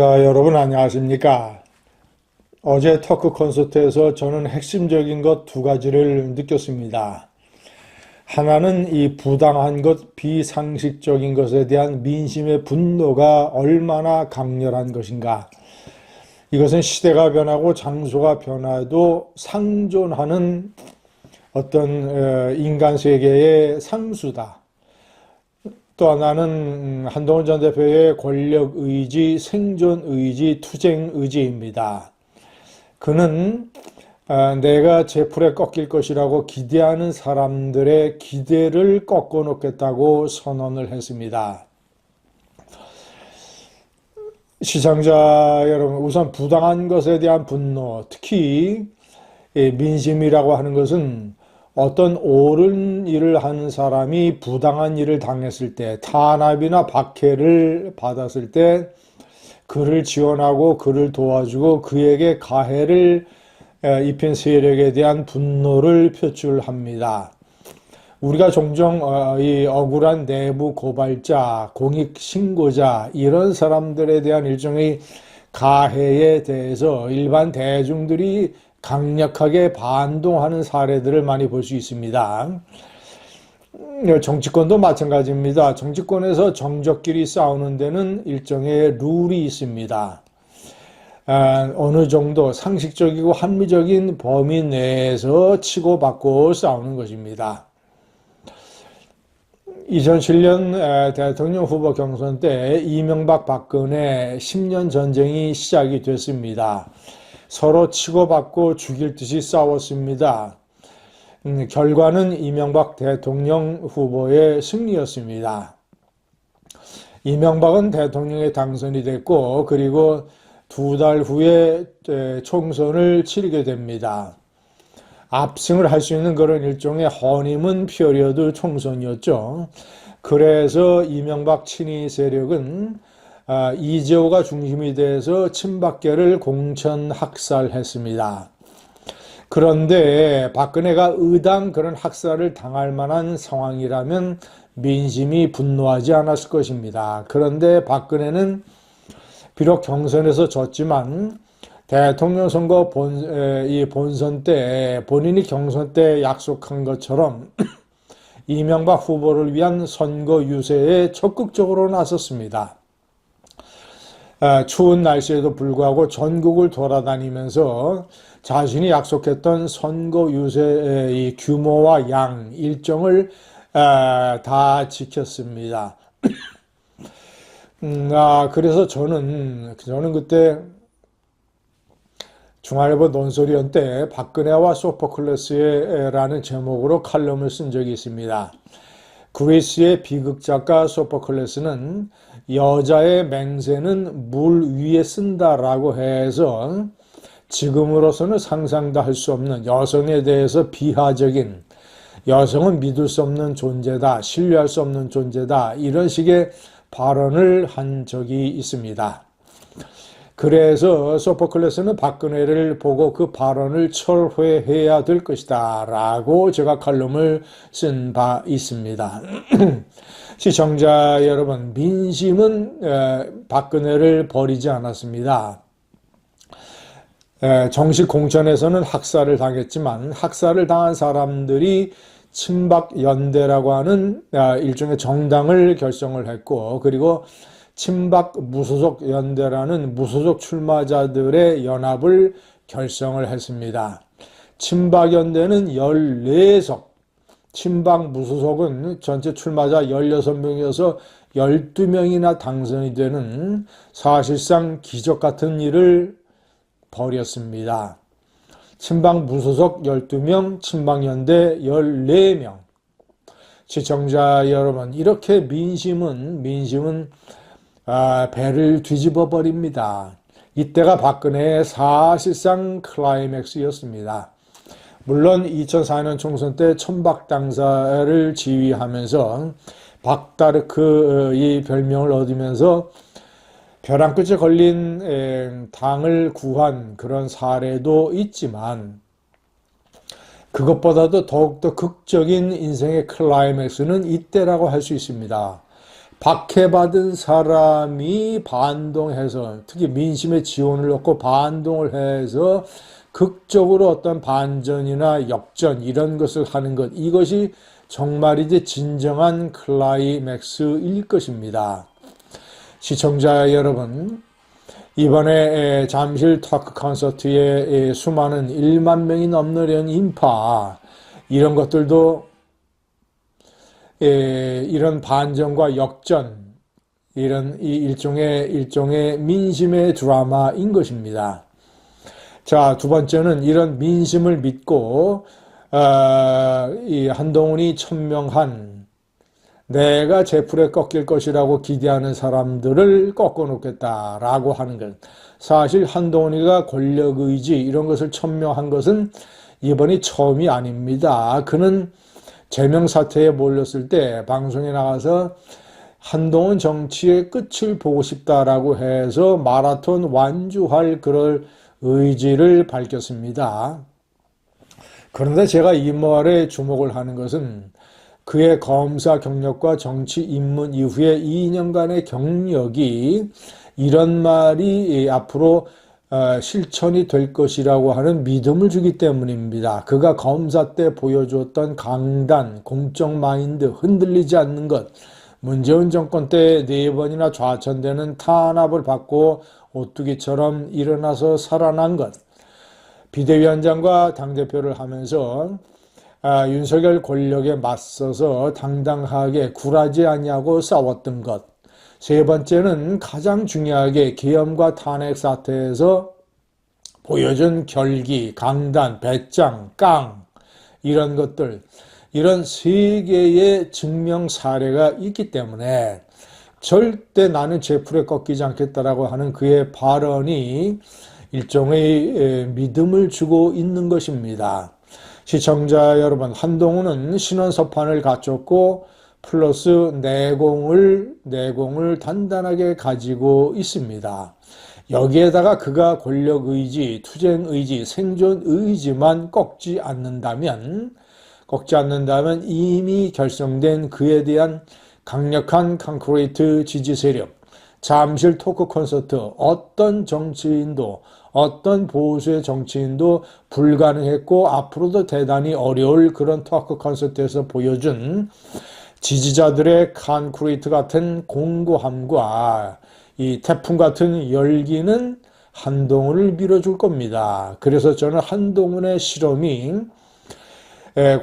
여러분 안녕하십니까? 어제 터크 콘서트에서 저는 핵심적인 것 두 가지를 느꼈습니다. 하나는 이 부당한 것, 비상식적인 것에 대한 민심의 분노가 얼마나 강렬한 것인가. 이것은 시대가 변하고 장소가 변화도 상존하는 어떤 인간 세계의 상수다. 또 하나는 한동훈 전 대표의 권력 의지, 생존 의지, 투쟁 의지입니다. 그는 내가 제풀에 꺾일 것이라고 기대하는 사람들의 기대를 꺾어 놓겠다고 선언을 했습니다. 시청자 여러분, 우선 부당한 것에 대한 분노, 특히 민심이라고 하는 것은 어떤 옳은 일을 하는 사람이 부당한 일을 당했을 때, 탄압이나 박해를 받았을 때 그를 지원하고 그를 도와주고 그에게 가해를 입힌 세력에 대한 분노를 표출합니다. 우리가 종종 이 억울한 내부 고발자, 공익 신고자 이런 사람들에 대한 일종의 가해에 대해서 일반 대중들이 강력하게 반동하는 사례들을 많이 볼 수 있습니다. 정치권도 마찬가지입니다. 정치권에서 정적끼리 싸우는 데는 일종의 룰이 있습니다. 어느 정도 상식적이고 합리적인 범위 내에서 치고받고 싸우는 것입니다. 2007년 대통령 후보 경선 때 이명박 박근혜 10년 전쟁이 시작이 됐습니다. 서로 치고받고 죽일 듯이 싸웠습니다. 결과는 이명박 대통령 후보의 승리였습니다. 이명박은 대통령에 당선이 됐고 그리고 두 달 후에 총선을 치르게 됩니다. 압승을 할 수 있는 그런 일종의 허니문 피어리어드 총선이었죠. 그래서 이명박 친위 세력은 이재호가 중심이 돼서 친박계를 공천 학살했습니다. 그런데 박근혜가 의당 그런 학살을 당할 만한 상황이라면 민심이 분노하지 않았을 것입니다. 그런데 박근혜는 비록 경선에서 졌지만 대통령 선거 본선 때 본인이 경선 때 약속한 것처럼 이명박 후보를 위한 선거 유세에 적극적으로 나섰습니다. 추운 날씨에도 불구하고 전국을 돌아다니면서 자신이 약속했던 선거 유세의 규모와 양, 일정을 다 지켰습니다. 그래서 저는 그때 중앙일보 논설위원 때 박근혜와 소포클레스라는 제목으로 칼럼을 쓴 적이 있습니다. 그리스의 비극작가 소포클레스는 여자의 맹세는 물 위에 쓴다라고 해서 지금으로서는 상상도 할 수 없는 여성에 대해서 비하적인, 여성은 믿을 수 없는 존재다, 신뢰할 수 없는 존재다, 이런 식의 발언을 한 적이 있습니다. 그래서 소포클레스는 박근혜를 보고 그 발언을 철회해야 될 것이다 라고 제가 칼럼을 쓴 바 있습니다. 시청자 여러분, 민심은 박근혜를 버리지 않았습니다. 정식 공천에서는 학살을 당했지만 학살을 당한 사람들이 친박연대라고 하는 일종의 정당을 결성을 했고, 그리고 친박 무소속 연대라는 무소속 출마자들의 연합을 결성을 했습니다. 친박 연대는 14석, 친박 무소속은 전체 출마자 16명이어서 12명이나 당선이 되는 사실상 기적 같은 일을 벌였습니다. 친박 무소속 12명, 친박 연대 14명. 시청자 여러분, 이렇게 민심은 배를 뒤집어 버립니다. 이때가 박근혜의 사실상 클라이맥스였습니다. 물론 2004년 총선 때 천박당사를 지휘하면서 박다르크 이 별명을 얻으면서 벼랑 끝에 걸린 당을 구한 그런 사례도 있지만, 그것보다도 더욱더 극적인 인생의 클라이맥스는 이때라고 할 수 있습니다. 박해받은 사람이 반동해서 특히 민심의 지원을 얻고 반동을 해서 극적으로 어떤 반전이나 역전 이런 것을 하는 것, 이것이 정말 이제 진정한 클라이맥스일 것입니다. 시청자 여러분, 이번에 잠실 토크 콘서트에 수많은 1만 명이 넘는 인파, 이런 것들도 이런 반전과 역전, 이런 일종의 민심의 드라마인 것입니다. 자, 두 번째는 이런 민심을 믿고 이 한동훈이 천명한 내가 제풀에 꺾일 것이라고 기대하는 사람들을 꺾어놓겠다라고 하는 것. 사실 한동훈이가 권력의지 이런 것을 천명한 것은 이번이 처음이 아닙니다. 그는 제명사태에 몰렸을 때 방송에 나가서 한동훈 정치의 끝을 보고 싶다라고 해서 마라톤 완주할 그럴 의지를 밝혔습니다. 그런데 제가 이 말에 주목을 하는 것은 그의 검사 경력과 정치 입문 이후의 2년간의 경력이 이런 말이 앞으로 실천이 될 것이라고 하는 믿음을 주기 때문입니다. 그가 검사 때 보여주었던 강단, 공적 마인드, 흔들리지 않는 것, 문재인 정권 때 4번이나 좌천되는 탄압을 받고 오뚜기처럼 일어나서 살아난 것, 비대위원장과 당대표를 하면서 윤석열 권력에 맞서서 당당하게 굴하지 아니하고 싸웠던 것. 세 번째는 가장 중요하게 계엄과 탄핵 사태에서 보여준 결기, 강단, 배짱, 깡 이런 것들, 이런 세 개의 증명 사례가 있기 때문에 절대 나는 제풀에 꺾이지 않겠다라고 하는 그의 발언이 일종의 믿음을 주고 있는 것입니다. 시청자 여러분, 한동훈은 신원서판을 갖췄고 플러스 내공을 단단하게 가지고 있습니다. 여기에다가 그가 권력의지, 투쟁의지, 생존의지만 꺾지 않는다면 이미 결성된 그에 대한 강력한 콘크리트 지지 세력, 잠실 토크 콘서트, 어떤 정치인도, 어떤 보수의 정치인도 불가능했고 앞으로도 대단히 어려울 그런 토크 콘서트에서 보여준 지지자들의 콘크리트 같은 공고함과 이 태풍 같은 열기는 한동훈을 밀어줄 겁니다. 그래서 저는 한동훈의 실험이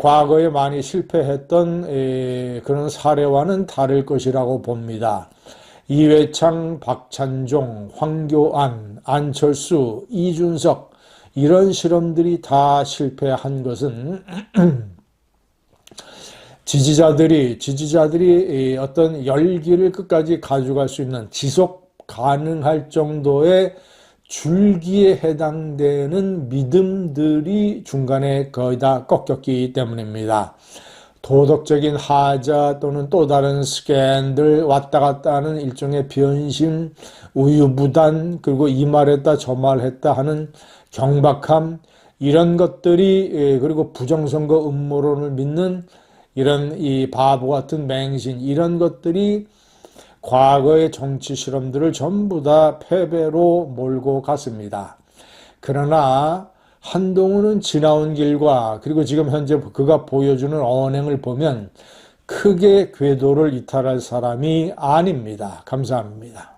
과거에 많이 실패했던 그런 사례와는 다를 것이라고 봅니다. 이회창, 박찬종, 황교안, 안철수, 이준석 이런 실험들이 다 실패한 것은 지지자들이 어떤 열기를 끝까지 가져갈 수 있는 지속 가능할 정도의 줄기에 해당되는 믿음들이 중간에 거의 다 꺾였기 때문입니다. 도덕적인 하자 또는 또 다른 스캔들 왔다 갔다 하는 일종의 변심, 우유부단, 그리고 이 말했다 저 말했다 하는 경박함, 이런 것들이, 그리고 부정선거 음모론을 믿는 이런 이 바보 같은 맹신, 이런 것들이 과거의 정치 실험들을 전부 다 패배로 몰고 갔습니다. 그러나 한동훈은 지나온 길과 그리고 지금 현재 그가 보여주는 언행을 보면 크게 궤도를 이탈할 사람이 아닙니다. 감사합니다.